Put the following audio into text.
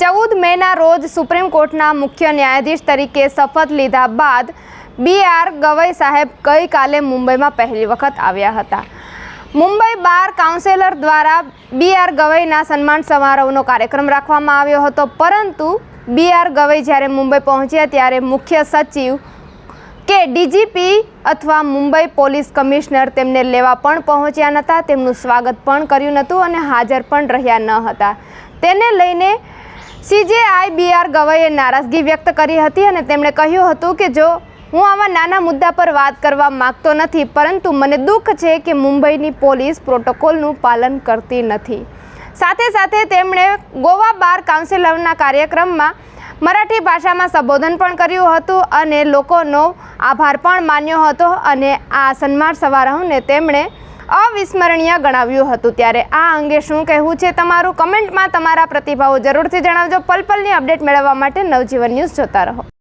14 મેના રોજ સુપ્રીમ કોર્ટના મુખ્ય ન્યાયાધીશ તરીકે શપથ લીધા બાદ BR ગવઈ સાહેબ ગઈકાલે મુંબઈમાં પહેલી વખત આવ્યા હતા। મુંબઈ બાર કાઉન્સિલર દ્વારા BR ગવઈના સન્માન સમારોહનો કાર્યક્રમ રાખવામાં આવ્યો હતો, પરંતુ BR ગવઈ જ્યારે મુંબઈ પહોંચ્યા ત્યારે મુખ્ય સચિવ કે DGP અથવા મુંબઈ પોલીસ કમિશનર તેમને લેવા પણ પહોંચ્યા નહોતા, તેમનું સ્વાગત પણ કર્યું નહોતું અને હાજર પણ રહ્યા ન હતા। તેને લઈને CJI BR ગવઈએ નારાજગી વ્યક્ત કરી હતી અને તેમણે કહ્યું હતું કે જો હું આવા નાના મુદ્દા પર વાત કરવા માંગતો નથી, પરંતુ મને દુઃખ છે કે મુંબઈની પોલીસ પ્રોટોકોલનું પાલન કરતી નથી। સાથે સાથે તેમણે ગોવા બાર કાઉન્સિલરના કાર્યક્રમમાં મરાઠી ભાષામાં સંબોધન પણ કર્યું હતું અને લોકોનો આભાર પણ માન્યો હતો અને આ સન્માન સમારોહને તેમણે અવિસ્મરણીય ગણાવ્યું હતું। ત્યારે આ અંગે શું કહેવું છે તમારું? કમેન્ટમાં તમારા પ્રતિભાવો જરૂરથી જણાવજો। પલ પલની અપડેટ મેળવવા માટે નવજીવન ન્યૂઝ જોતા રહો।